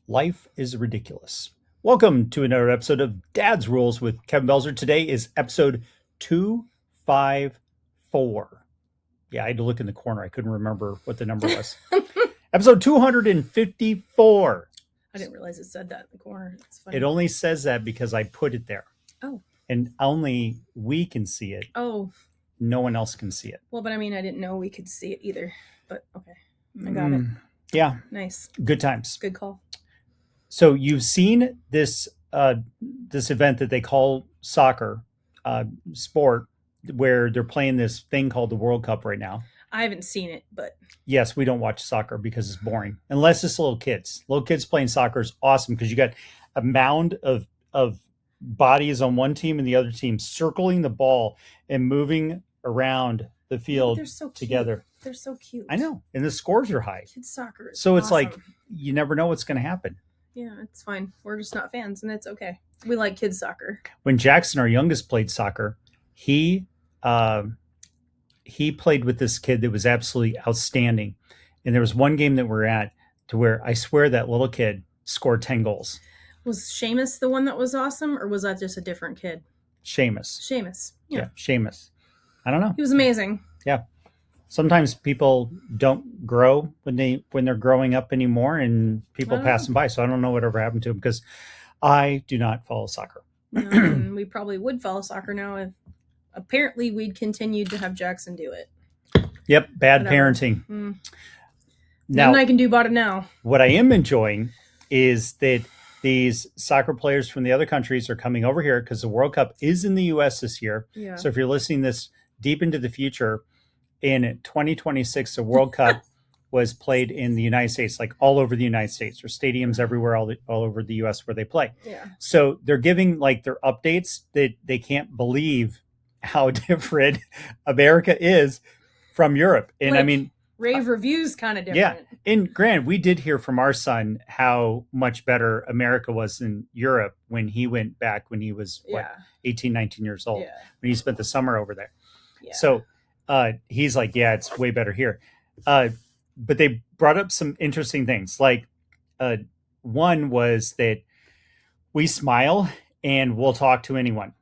Life is ridiculous. Welcome to another episode of Dad's Rules with Kevin Belzer. Today is episode 254. Yeah, I had to look in the corner. I couldn't remember what the number was. Episode 254. I didn't realize it said that in the corner. It's funny. It only says that because I put it there. Oh. And only we can see it. Oh. No one else can see it. Well, but I mean, I didn't know we could see it either. But okay. I got it. Yeah. Nice. Good times. Good call. So you've seen this this event that they call soccer sport, where they're playing this thing called the World Cup right now. I haven't seen it, but yes, we don't watch soccer because it's boring, unless it's little kids. Little kids playing soccer is awesome because you got a mound of bodies on one team and the other team circling the ball and moving around the field together. They're so cute. I know, and the scores are high. Kids soccer is so it's awesome. like you never know what's going to happen. Yeah, it's fine. We're just not fans, and it's okay. We like kids soccer. When Jackson, our youngest, played soccer, he played with this kid that was absolutely outstanding. And there was one game that we're at to where I swear that little kid scored 10 goals. Was Seamus the one that was awesome, or was that just a different kid? Seamus. Yeah, Seamus. I don't know. He was amazing. Yeah. Sometimes people don't grow when they're growing up anymore, and people pass them by. So I don't know whatever happened to him because I do not follow soccer. We probably would follow soccer now if apparently we'd continued to have Jackson do it. Yep. Bad parenting. Now, nothing I can do about it now. What I am enjoying is that these soccer players from the other countries are coming over here because the World Cup is in the U.S. this year. Yeah. So if you're listening this deep into the future, in 2026, the World Cup was played in the United States, like all over the United States. There's stadiums everywhere, all over the U.S. where they play. Yeah. So they're giving like their updates that they can't believe how different America is from Europe. And like, I mean, rave reviews kind of different. Yeah. And granted, we did hear from our son how much better America was than Europe when he went back when he was 18, 19 years old, when he spent the summer over there. Yeah. So he's like, yeah, it's way better here. But they brought up some interesting things. Like one was that we smile and we'll talk to anyone.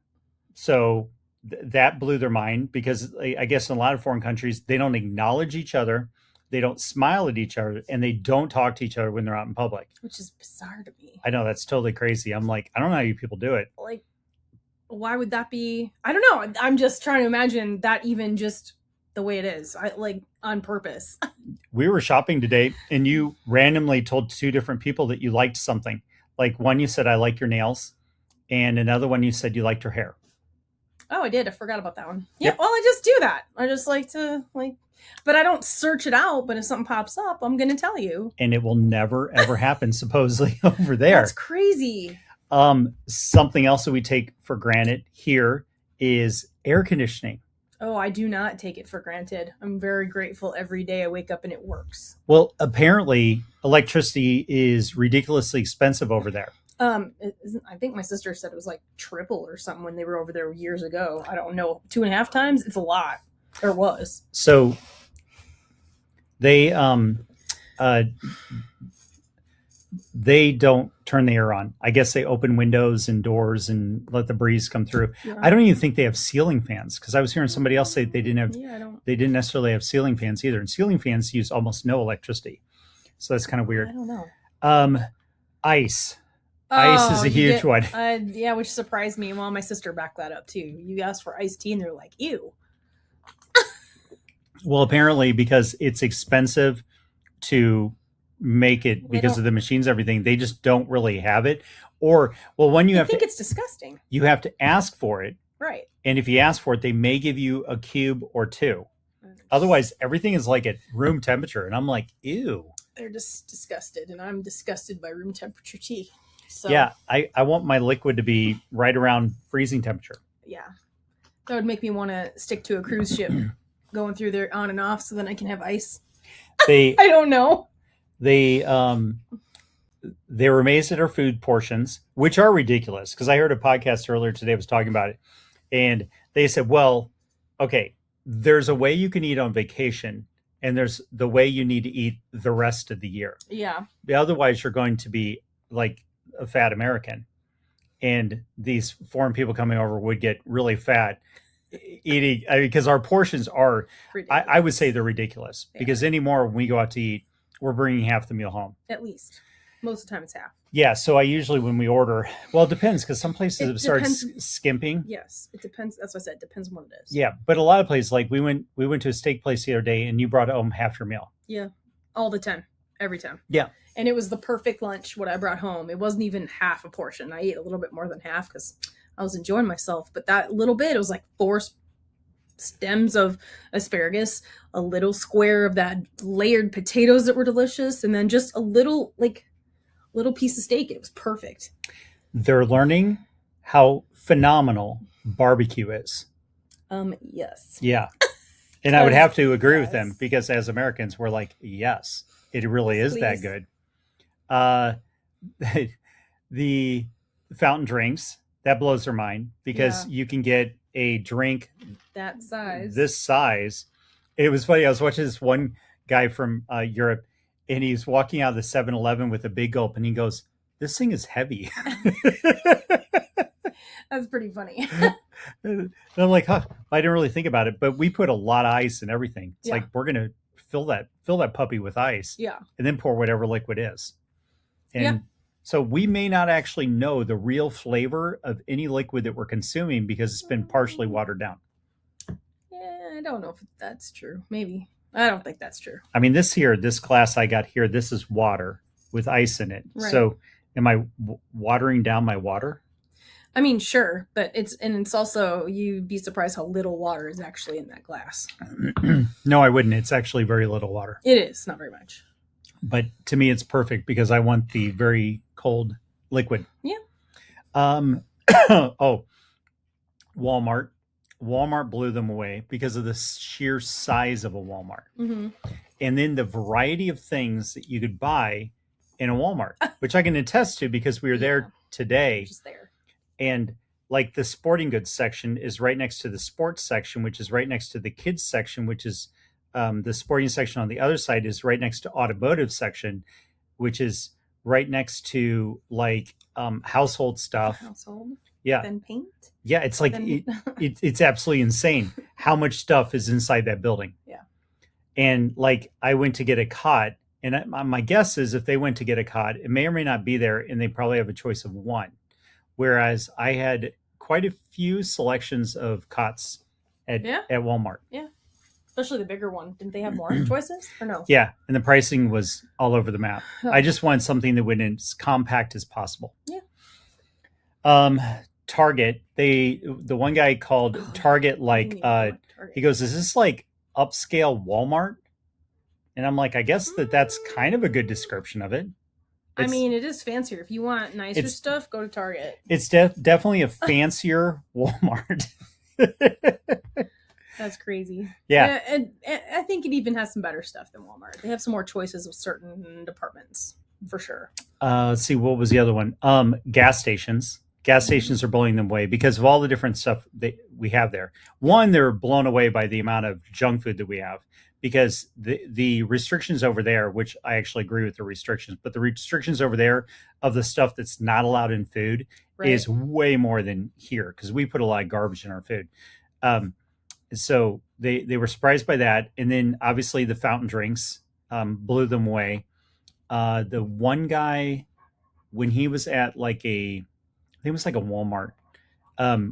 So that blew their mind because I guess in a lot of foreign countries, they don't acknowledge each other. They don't smile at each other, and they don't talk to each other when they're out in public. Which is bizarre to me. I know, that's totally crazy. I'm like, I don't know how you people do it. Like, why would that be? I don't know. I'm just trying to imagine that even just the way it is. Like on purpose. We were shopping today, and you randomly told two different people that you liked something. Like one, you said, I like your nails. And another one, you said you liked your hair. Oh, I did. I forgot about that one. Yeah, well, I just do that. I just like to but I don't search it out. But if something pops up, I'm going to tell you. And it will never, ever happen, supposedly, over there. That's crazy. Something else that we take for granted here is air conditioning. Oh, I do not take it for granted. I'm very grateful every day I wake up and it works. Well, apparently, electricity is ridiculously expensive over there. I think my sister said it was like triple or something when they were over there years ago. I don't know. 2.5 times? It's a lot. Or was. So they don't turn the air on. I guess they open windows and doors and let the breeze come through. Yeah. I don't even think they have ceiling fans because I was hearing somebody else say they didn't have. Yeah, they didn't necessarily have ceiling fans either, and ceiling fans use almost no electricity, so that's kind of weird. I don't know. Ice. Ice is a huge one. Yeah, which surprised me. Well, my sister backed that up too. You asked for iced tea, and they're like, "Ew." Well, apparently, because it's expensive to make it because of the machines, everything, they just don't really have it. Or, well, when you have think it's disgusting. You have to ask for it. Right. And if you ask for it, they may give you a cube or two. Otherwise, everything is like at room temperature. And I'm like, ew. They're just disgusted. And I'm disgusted by room temperature tea. So, yeah, I want my liquid to be right around freezing temperature. Yeah. That would make me want to stick to a cruise ship going through there on and off so then I can have ice. I don't know. They were amazed at our food portions, which are ridiculous. Because I heard a podcast earlier today was talking about it. And they said, well, okay, there's a way you can eat on vacation. And there's the way you need to eat the rest of the year. Yeah. Otherwise, you're going to be like a fat American, and these foreign people coming over would get really fat eating, because our portions are, I would say they're ridiculous, because anymore when we go out to eat, we're bringing half the meal home. At least. Most of the time it's half. Yeah, so I usually, when we order, well, it depends, because some places have started skimping. Yes, it depends. That's what I said. It depends on what it is. Yeah, but a lot of places, like we went to a steak place the other day, and you brought home half your meal. Yeah, all the time, every time. Yeah, and it was the perfect lunch. What I brought home, it wasn't even half a portion. I ate a little bit more than half because I was enjoying myself. But that little bit, it was like 4 stems of asparagus, a little square of that layered potatoes that were delicious, and then just a little piece of steak. It was perfect. They're learning how phenomenal barbecue is. Yes. Yeah. And I would have to agree with them, because as Americans, we're like, yes, it really is that good. The fountain drinks, that blows their mind, because you can get a drink that size, this size. It was funny. I was watching this one guy from Europe, and he's walking out of the 7-Eleven with a big gulp, and he goes, "This thing is heavy." That's pretty funny. And I'm like, huh, I didn't really think about it, but we put a lot of ice in everything. It's like, we're going to fill that puppy with ice, and then pour whatever liquid is. And so we may not actually know the real flavor of any liquid that we're consuming, because it's been partially watered down. Yeah, I don't know if that's true. Maybe. I don't think that's true. I mean, this glass I got here, this is water with ice in it. Right. So am I watering down my water? I mean, sure, but it's also, you'd be surprised how little water is actually in that glass. No, I wouldn't. It's actually very little water. It is, not very much. But to me, it's perfect, because I want the very cold liquid. Yeah. Oh, Walmart blew them away because of the sheer size of a Walmart. Mm-hmm. And then the variety of things that you could buy in a Walmart, which I can attest to, because we were there today. Just there. And like the sporting goods section is right next to the sports section, which is right next to the kids section, which is the sporting section on the other side is right next to automotive section, which is right next to like household stuff. Household. Yeah. Then paint. Yeah, it's like it's absolutely insane how much stuff is inside that building. Yeah. And like I went to get a cot, and my guess is if they went to get a cot, it may or may not be there, and they probably have a choice of one. Whereas I had quite a few selections of cots at Walmart. Yeah. Especially the bigger one. Didn't they have more choices or no? Yeah. And the pricing was all over the map. Oh. I just wanted something that went in as compact as possible. Yeah. Target. The one guy called Target, like, Target. He goes, "Is this like upscale Walmart?" And I'm like, I guess that's kind of a good description of it. I mean, it is fancier. If you want nicer stuff, go to Target. It's definitely a fancier Walmart. That's crazy. Yeah. And I think it even has some better stuff than Walmart. They have some more choices with certain departments, for sure. Let's see, what was the other one? Gas stations. Gas stations are blowing them away because of all the different stuff that we have there. One, they're blown away by the amount of junk food that we have, because the restrictions over there, which I actually agree with the restrictions, but the restrictions over there of the stuff that's not allowed in food is way more than here, because we put a lot of garbage in our food. So they were surprised by that. And then obviously the fountain drinks blew them away. The one guy, when he was at like I think it was like a Walmart,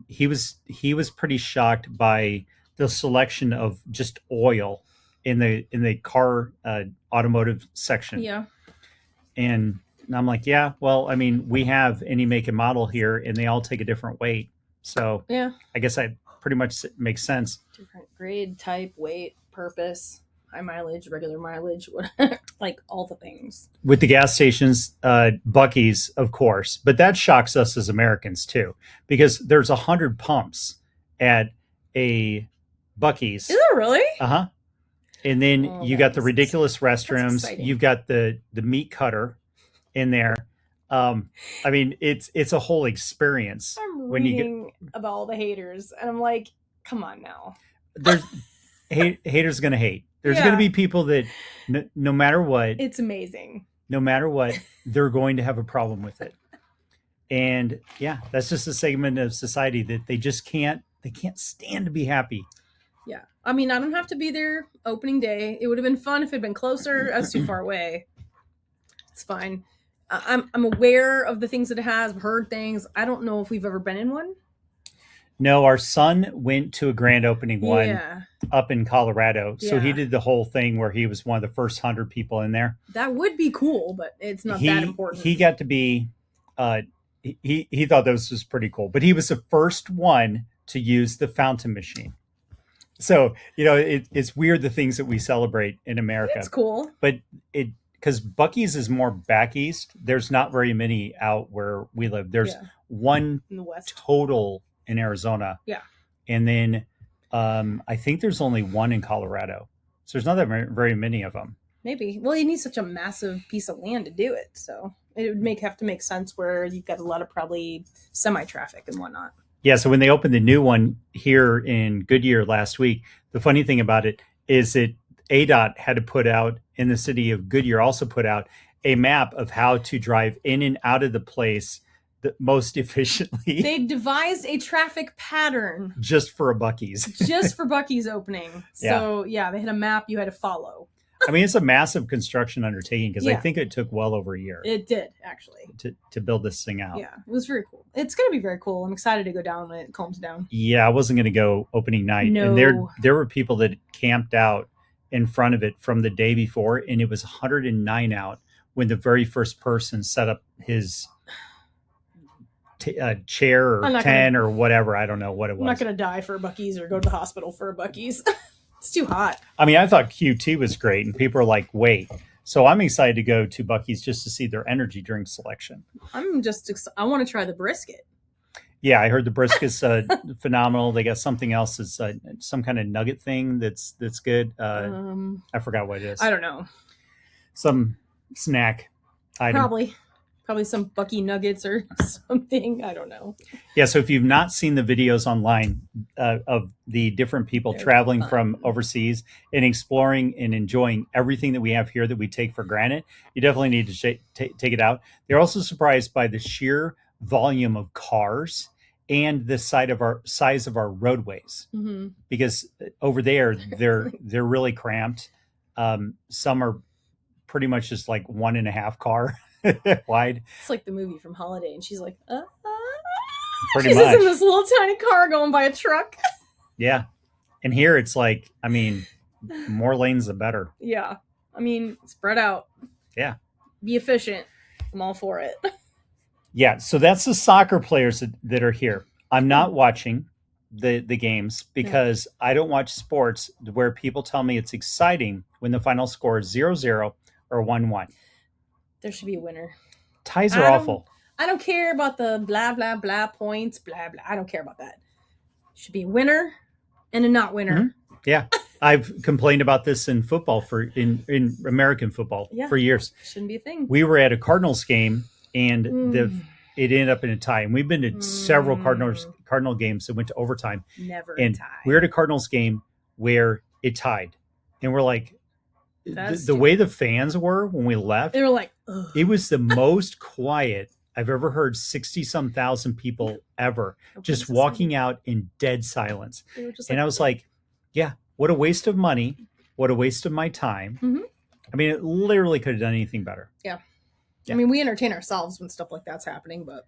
he was pretty shocked by the selection of just oil in the car automotive section. Yeah. And I'm like, yeah, well, I mean, we have any make and model here, and they all take a different weight. So yeah, I guess that pretty much makes sense. Different grade, type, weight, purpose, high mileage, regular mileage, like all the things. With the gas stations, Buc-ee's, of course, but that shocks us as Americans too, because there's 100 pumps at a Buc-ee's. Is there really? Uh-huh. And then you got the ridiculous restrooms. You've got the meat cutter in there. I mean, it's a whole experience. I'm reading about all the haters, and I'm like, come on now. There's haters going to hate. There's going to be people that no matter what. It's amazing. no matter what, they're going to have a problem with it. And yeah, that's just a segment of society that they can't stand to be happy. Yeah. I mean, I don't have to be there opening day. It would have been fun if it had been closer. That's too far away. It's fine. I'm aware of the things that it has. I've heard things. I don't know if we've ever been in one. No, our son went to a grand opening one up in Colorado. Yeah. So he did the whole thing where he was one of the first 100 people in there. That would be cool, but it's not that important. He got to be, he thought this was pretty cool, but he was the first one to use the fountain machine. So, it's weird the things that we celebrate in America. It's cool. But because Buc-ee's is more back east, there's not very many out where we live. There's one in the West total in Arizona. Yeah. And then I think there's only one in Colorado. So there's not that very many of them. Maybe. Well, you need such a massive piece of land to do it. So it would have to make sense where you've got a lot of probably semi-traffic and whatnot. Yeah. So when they opened the new one here in Goodyear last week, the funny thing about it is that ADOT had to put out, in the city of Goodyear, also put out a map of how to drive in and out of the place the most efficiently. They devised a traffic pattern just for a Buc-ee's. Just for Buc-ee's opening. So yeah, they had a map you had to follow. I mean, it's a massive construction undertaking because I think it took well over a year. It did, actually. To build this thing out. Yeah, it was very cool. It's going to be very cool. I'm excited to go down when it calms down. Yeah, I wasn't going to go opening night. No. And there were people that camped out in front of it from the day before, and it was 109 out when the very first person set up his chair or tent or whatever. I don't know what it was. I'm not going to die for a Buc-ee's or go to the hospital for a Buc-ee's. It's too hot. I mean, I thought QT was great, and people are like, wait. So I'm excited to go to Buc-ee's just to see their energy drink selection. I want to try the brisket. Yeah, I heard the brisket's phenomenal. They got something else that's some kind of nugget thing that's good. I forgot what it is. I don't know. Some snack item. Probably some Buc-ee nuggets or something. I don't know. Yeah, so if you've not seen the videos online of the different people traveling from overseas and exploring and enjoying everything that we have here that we take for granted, you definitely need to take it out. They're also surprised by the sheer volume of cars and the size of our roadways, because over there they're really cramped. Some are pretty much just like 1.5 car wide. It's like the movie from Holiday, and she's like, pretty she's much just in this little tiny car going by a truck. Yeah, and here it's like, I mean, more lanes the better. Yeah, I mean, spread out. Yeah, be efficient. I'm all for it. Yeah, so that's the soccer players that are here. I'm not watching the games because I don't watch sports where people tell me it's exciting when the final score is 0-0 or 1-1. There should be a winner. Ties are awful. I don't care about the blah, blah, blah points, blah, blah. I don't care about that. Should be a winner and a not winner. Mm-hmm. Yeah. I've complained about this in football in American football for years. Shouldn't be a thing. We were at a Cardinals game and it ended up in a tie. And we've been to several Cardinal games that went to overtime. Never and tie. We're at a Cardinals game where it tied. And we're like, the way the fans were when we left, they were like, ugh. It was the most quiet I've ever heard 60-some thousand people ever just walking out in dead silence. And I was like, yeah, what a waste of money. What a waste of my time. Mm-hmm. I mean, it literally could have done anything better. Yeah. I mean, we entertain ourselves when stuff like that's happening, but.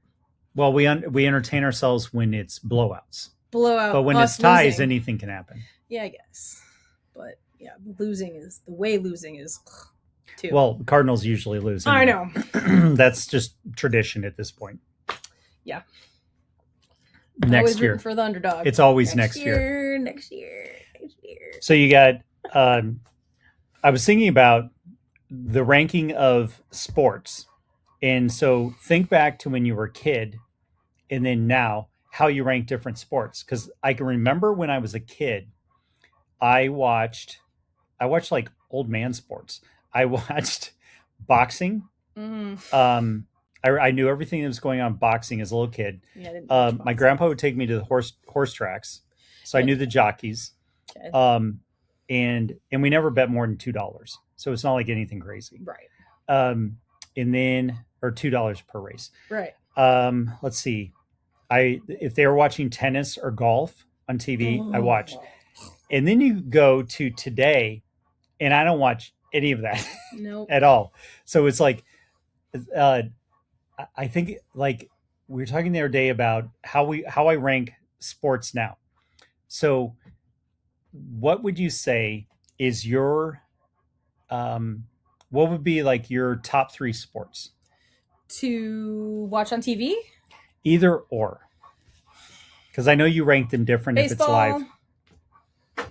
Well, we entertain ourselves when it's blowouts. But when it's ties, anything can happen. Yeah, I guess. But yeah, losing is too. Well, the Cardinals usually lose. Anyway. I know. That's just tradition at this point. Yeah. Next year. For the underdog. It's always next year. Next year. So you got, I was thinking about the ranking of sports. And so think back to when you were a kid and then now how you rank different sports. Because I can remember when I was a kid, I watched like old man sports. I watched boxing. Mm-hmm. I knew everything that was going on boxing as a little kid. Yeah, my grandpa would take me to the horse tracks. So I knew the jockeys. Okay. And we never bet more than $2. So it's not like anything crazy. Right. and then or $2 per race. Right. Let's see. If they were watching tennis or golf on TV, I watched. And then you go to today, and I don't watch any of that at all. So it's like, I think like we were talking the other day about how I rank sports now. So what would you say is your what would be like your top 3 sports to watch on TV? Either or, because I know you rank them different. Baseball, if it's live.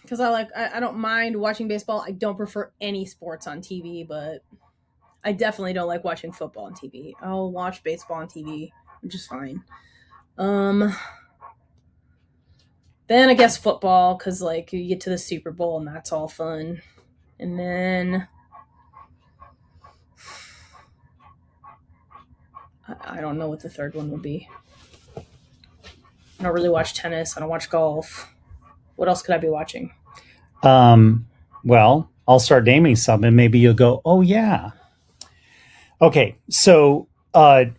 Because I don't mind watching baseball. I don't prefer any sports on TV, but I definitely don't like watching football on TV. I'll watch baseball on TV, which is fine. Then I guess football, because like you get to the Super Bowl and that's all fun. And then I don't know what the third one would be. I don't really watch tennis. I don't watch golf. What else could I be watching? Well, I'll start naming some and maybe you'll go, oh yeah. Okay, so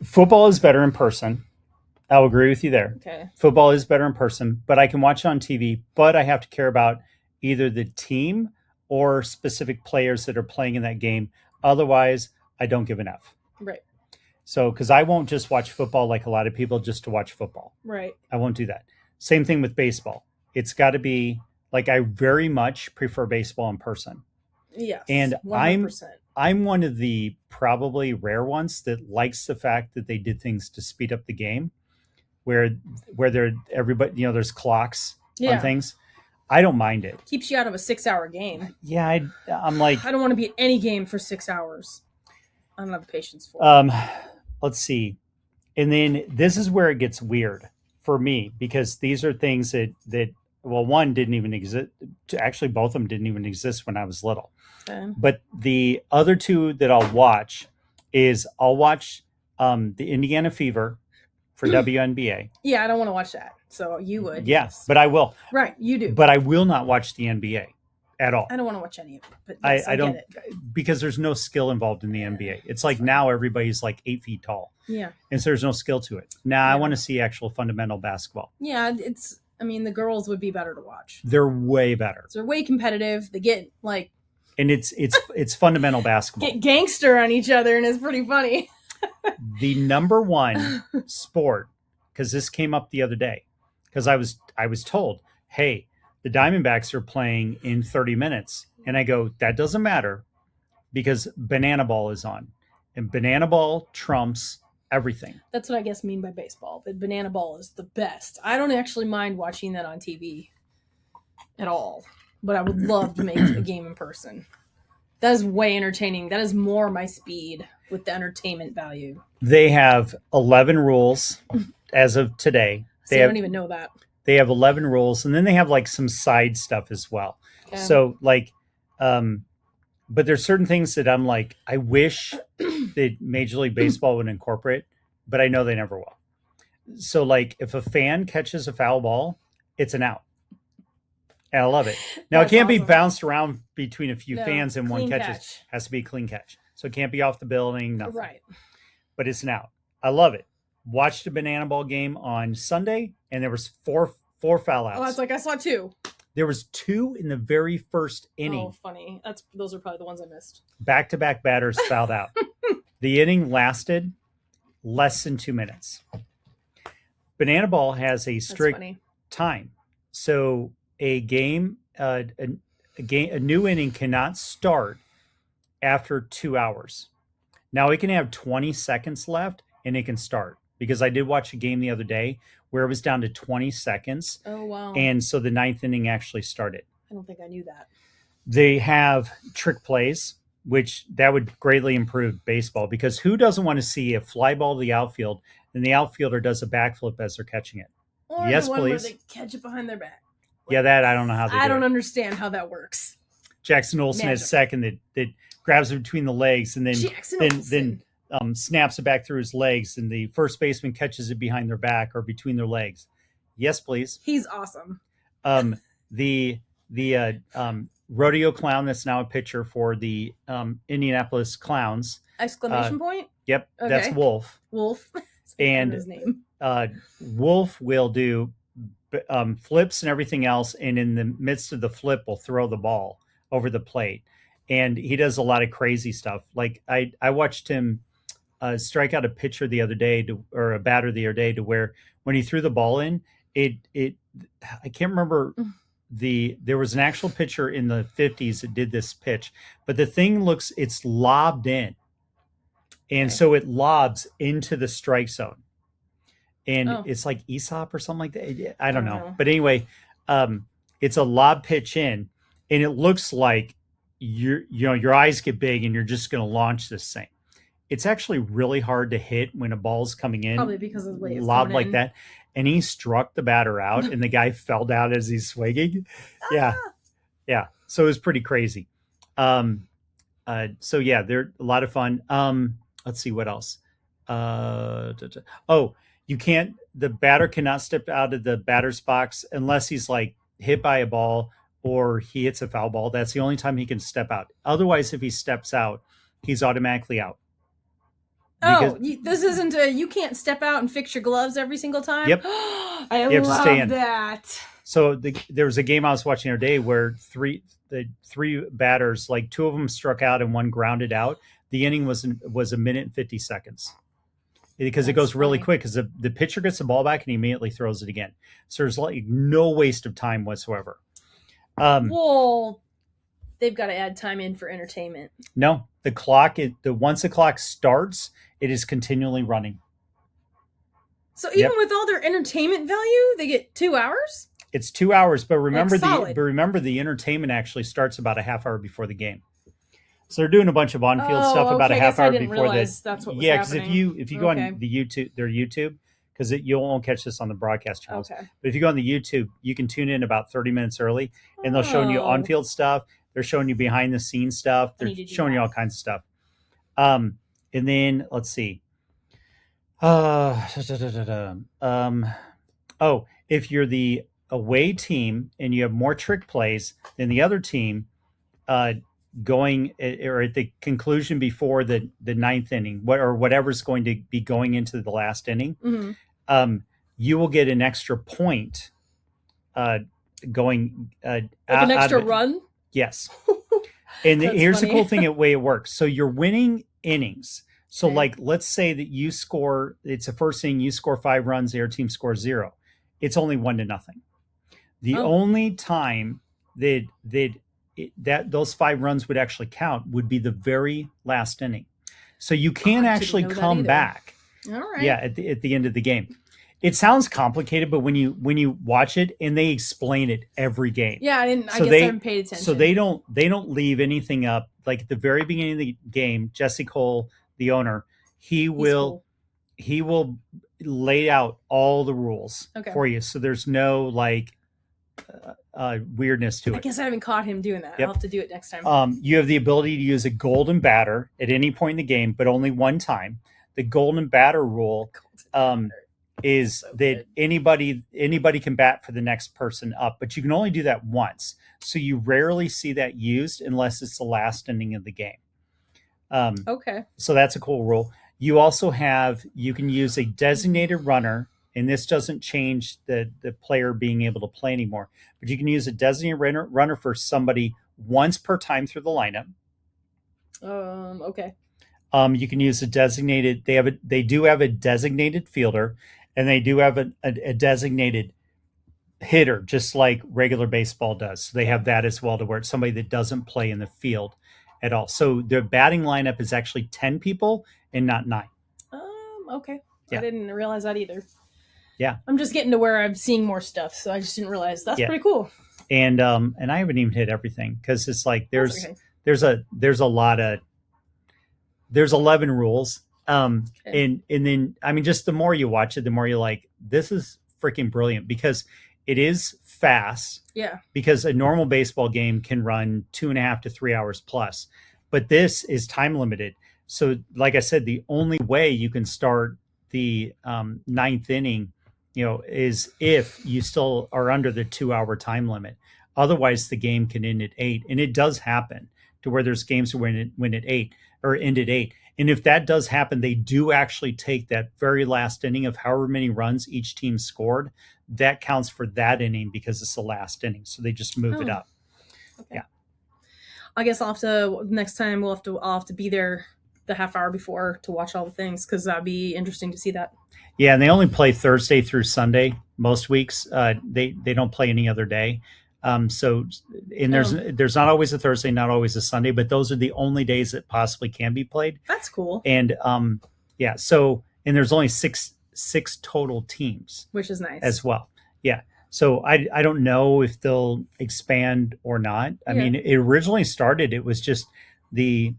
football is better in person. I'll agree with you there. Okay. Football is better in person, but I can watch it on TV, but I have to care about either the team or specific players that are playing in that game. Otherwise, I don't give an F. Right. So, because I won't just watch football like a lot of people just to watch football. Right. I won't do that. Same thing with baseball. It's got to be like, I very much prefer baseball in person. Yes. And 100%. I'm one of the probably rare ones that likes the fact that they did things to speed up the game, where everybody, there's clocks on things. I don't mind it. Keeps you out of a 6-hour game. Yeah, I'm like, I don't want to be at any game for 6 hours. I don't have the patience for it. Let's see. And then this is where it gets weird for me, because these are things that one didn't even exist. Actually, both of them didn't even exist when I was little. Okay. But the other two that I'll watch is the Indiana Fever for WNBA. Yeah, I don't want to watch that. So you would. Yes, but I will. Right, you do. But I will not watch the NBA at all. I don't want to watch any of it. But yes, I don't, get it. Because there's no skill involved in the NBA. It's like now everybody's like 8 feet tall. Yeah. And so there's no skill to it. Now I want to see actual fundamental basketball. Yeah, the girls would be better to watch. They're way better. So they're way competitive. They get like, and it's fundamental basketball. Get gangster on each other, and it's pretty funny. The number one sport, because this came up the other day, because I was told, hey, the Diamondbacks are playing in 30 minutes. And I go, that doesn't matter, because banana ball is on. And banana ball trumps everything. That's what I guess mean by baseball. But banana ball is the best. I don't actually mind watching that on TV at all. But I would love to make a game in person. That is way entertaining. That is more my speed with the entertainment value. They have 11 rules as of today. I don't even know that. They have 11 rules, and then they have like some side stuff as well. Okay. So like, but there's certain things that I'm like, I wish that Major League Baseball would incorporate, but I know they never will. So like, if a fan catches a foul ball, it's an out. And I love it. Now, it can't be bounced around between a few fans and one catches. It has to be a clean catch. So it can't be off the building, nothing. Right. But it's an out. I love it. Watched a banana ball game on Sunday, and there was four foul outs. Oh, that's like I saw 2. There was 2 in the very first inning. Oh, funny. Those are probably the ones I missed. Back-to-back batters fouled out. The inning lasted less than 2 minutes. Banana ball has a strict time. So a game, a new inning cannot start after 2 hours. Now it can have 20 seconds left and it can start, because I did watch a game the other day where it was down to 20 seconds. Oh, wow. And so the 9th inning actually started. I don't think I knew that. They have trick plays, which that would greatly improve baseball, because who doesn't want to see a fly ball to the outfield and the outfielder does a backflip as they're catching it? Or yes, the one please. Where they catch it behind their back. Yeah, that I don't know how they do it. I don't understand how that works. Jackson Olsen has second that grabs it between the legs and then snaps it back through his legs, and the first baseman catches it behind their back or between their legs. Yes, please. He's awesome. rodeo clown that's now a pitcher for the Indianapolis Clowns. Exclamation point? Yep, okay. That's Wolf. Wolf. And his name. Wolf will do flips and everything else, and in the midst of the flip will throw the ball over the plate. And he does a lot of crazy stuff. Like I watched him strike out a pitcher the other day or a batter the other day to where when he threw the ball in, I can't remember there was an actual pitcher in the 50s that did this pitch, but the thing it's lobbed in. And so it lobs into the strike zone. And it's like Aesop or something like that. I don't know. But anyway, it's a lob pitch in, and it looks like your eyes get big and you're just going to launch this thing. It's actually really hard to hit when a ball's coming in. Probably because of the way it's lobbed like that. And he struck the batter out, and the guy fell down as he's swinging. Yeah. Yeah. So it was pretty crazy. So yeah, they're a lot of fun. Let's see what else. The batter cannot step out of the batter's box unless he's like hit by a ball or he hits a foul ball. That's the only time he can step out. Otherwise, if he steps out, he's automatically out. This isn't you can't step out and fix your gloves every single time? Yep. I love that. So there was a game I was watching the other day where the three batters, like two of them struck out and one grounded out. The inning was a minute and 50 seconds. Because it goes really quick because the pitcher gets the ball back and he immediately throws it again. So there's like no waste of time whatsoever. Well, they've got to add time in for entertainment. No, once the clock starts, it is continually running. So even with all their entertainment value, they get 2 hours? It's 2 hours, but remember the entertainment actually starts about a half hour before the game. So they're doing a bunch of on-field stuff about a half hour before that's what was because if you go on the YouTube, because you won't catch this on the broadcast channels. Okay. But if you go on the YouTube, you can tune in about 30 minutes early, and they'll show you on-field stuff. They're showing you behind-the-scenes stuff. They're showing you all kinds of stuff. And then let's see. If you're the away team and you have more trick plays than the other team, going or at the conclusion before the ninth inning, whatever's going to be going into the last inning, you will get an extra point. Going an extra run. Yes, and here's the cool thing: the way it works. So you're winning innings. So like, let's say that you score. It's the first inning. You score 5 runs. The other team scores 0. It's only 1-0. The only time that those 5 runs would actually count would be the very last inning. So you can actually come back. All right. Yeah, at the end of the game. It sounds complicated, but when you watch it, and they explain it every game. Yeah, I guess I haven't paid attention. So they don't leave anything up. Like at the very beginning of the game, Jesse Cole, the owner, he will lay out all the rules for you. So there's no weirdness to it. I guess I haven't caught him doing that. Yep. I'll have to do it next time. You have the ability to use a golden batter at any point in the game, but only one time. The golden batter rule is so that anybody can bat for the next person up, but you can only do that once. So you rarely see that used unless it's the last inning of the game. So that's a cool rule. You also you can use a designated runner. And this doesn't change the player being able to play anymore. But you can use a designated runner for somebody once per time through the lineup. Okay. You can use a designated. They do have a designated fielder, and they do have a designated hitter, just like regular baseball does. So they have that as well, to where it's somebody that doesn't play in the field at all. So their batting lineup is actually 10 people and not 9. Okay. Yeah. I didn't realize that either. Yeah, I'm just getting to where I'm seeing more stuff, so I just didn't realize. That's pretty cool. And I haven't even hit everything because it's like there's a lot of there's 11 rules. And then I mean, just the more you watch it, the more you're like, this is freaking brilliant, because it is fast. Yeah. Because a normal baseball game can run 2.5 to 3 hours plus, but this is time limited. So, like I said, the only way you can start the ninth inning, is if you still are under the 2 hour time limit. Otherwise, the game can end at 8, and it does happen to where there's games that win at 8 or end at 8. And if that does happen, they do actually take that very last inning of however many runs each team scored. That counts for that inning because it's the last inning. So they just move it up. Okay. Yeah. I guess next time I'll have to be there the half hour before to watch all the things, because that'd be interesting to see that. Yeah, and they only play Thursday through Sunday most weeks. They don't play any other day. There's not always a Thursday, not always a Sunday, but those are the only days that possibly can be played. That's cool. And yeah, and there's only six total teams, which is nice as well. Yeah. So I don't know if they'll expand or not. I mean, it originally started, it was just the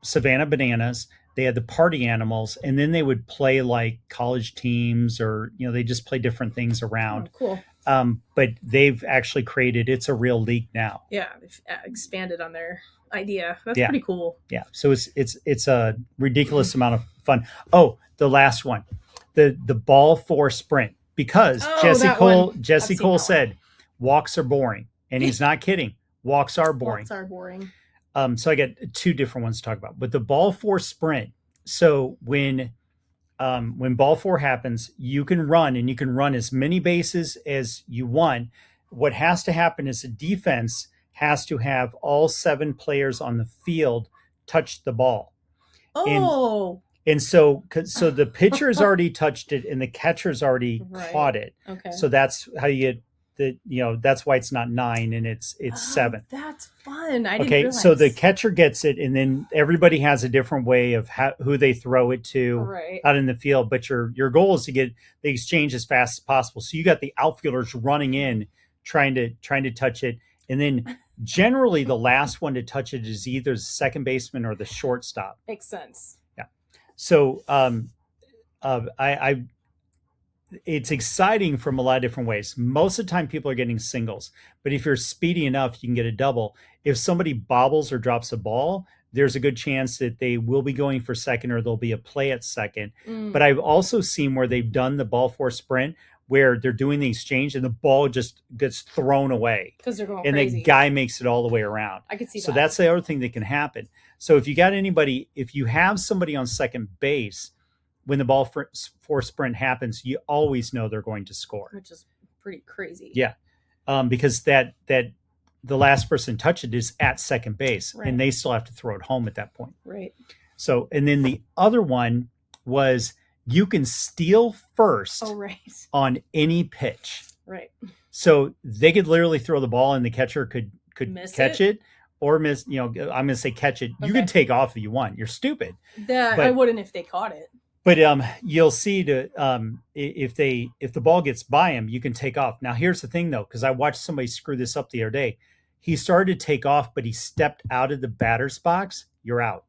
Savannah Bananas. They had the party animals, and then they would play like college teams, or they just play different things around. Oh, cool. But they've actually created, it's a real league now. Yeah, they've expanded on their idea. That's pretty cool. Yeah. So it's a ridiculous amount of fun. Oh, the last one, the ball 4 sprint, because Jesse Cole said walks are boring, and he's not kidding. Walks are boring. Walks are boring. So I got 2 different ones to talk about, but the ball 4 sprint. So when ball 4 happens, you can run as many bases as you want. What has to happen is the defense has to have all 7 players on the field touch the ball. Oh. And so the pitcher's already touched it and the catcher's already caught it. Okay. So that's how you get that's why it's not 9 and it's 7. That's fun. I didn't realize. So the catcher gets it, and then everybody has a different way of who they throw it to out in the field. But your goal is to get the exchange as fast as possible. So you got the outfielders running in, trying to touch it, and then generally the last one to touch it is either the second baseman or the shortstop. Makes sense. Yeah. So it's exciting from a lot of different ways. Most of the time people are getting singles, but if you're speedy enough, you can get a double. If somebody bobbles or drops a ball, there's a good chance that they will be going for second, or there'll be a play at second. But I've also seen where they've done the ball 4 sprint where they're doing the exchange and the ball just gets thrown away because they're going and crazy. The guy makes it all the way around. I could see so that. That's the other thing that can happen. So if you have somebody on second base, when the ball 4 sprint happens, you always know they're going to score, which is pretty crazy. Yeah, because that the last person touched it is at second base, and they still have to throw it home at that point. Right. So, and then the other one was you can steal first on any pitch. Right. So they could literally throw the ball, and the catcher could catch it or miss. I'm going to say catch it. Okay. You could take off if you want. You're stupid. I wouldn't if they caught it. But you'll see if the ball gets by him, you can take off. Now, here's the thing, though, because I watched somebody screw this up the other day. He started to take off, but he stepped out of the batter's box. You're out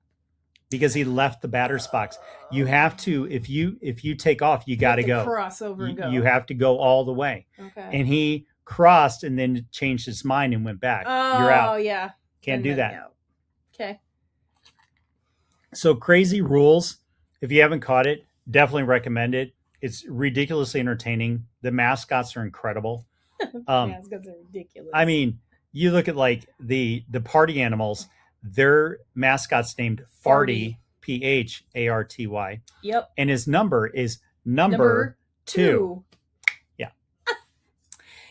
because he left the batter's box. You have to, if you take off, you got to go. Cross over and go. You have to go all the way. Okay. And he crossed and then changed his mind and went back. Oh, you're out. Oh, yeah. Can't do that. Okay. So crazy rules. If you haven't caught it, definitely recommend it. It's ridiculously entertaining. The mascots are incredible. Mascots are ridiculous. I mean, you look at like the party animals, their mascot's named Farty, Pharty. Yep. And his number is number 2. Yeah.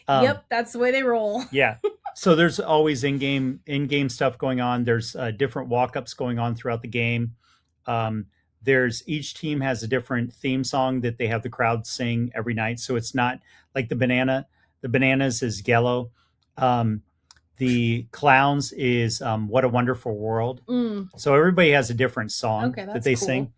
Yep, that's the way they roll. Yeah. So there's always in-game stuff going on. There's different walk-ups going on throughout the game. Each team has a different theme song that they have the crowd sing every night. So it's not like the bananas is yellow. The clowns is What a Wonderful World. So everybody has a different song that they sing.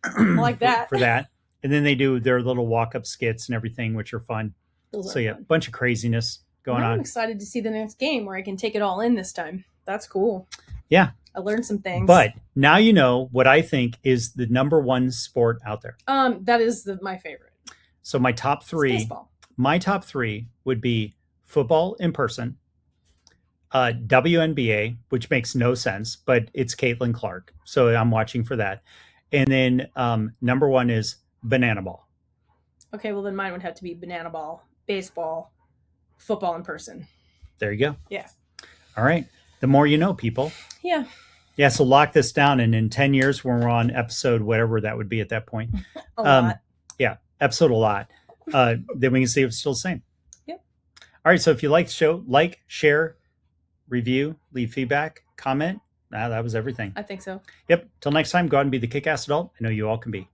I like that. For that. And then they do their little walk-up skits and everything, which are fun. Those are fun. A bunch of craziness going on. I'm excited to see the next game where I can take it all in this time. That's cool. Yeah. I learned some things. But now you know what I think is the number 1 sport out there. That is my favorite. So my top 3. Baseball. My top 3 would be football in person, WNBA, which makes no sense, but it's Caitlin Clark. So I'm watching for that. And then number 1 is banana ball. Okay, well then mine would have to be banana ball, baseball, football in person. There you go. Yeah. All right. The more you know, people. Yeah. Yeah. So lock this down. And in 10 years, when we're on episode, whatever that would be at that point. A lot. Yeah. Episode a lot. Then we can see if it's still the same. Yep. All right. So if you like the show, like, share, review, leave feedback, comment. That was everything. I think so. Yep. Till next time, go out and be the kick-ass adult I know you all can be.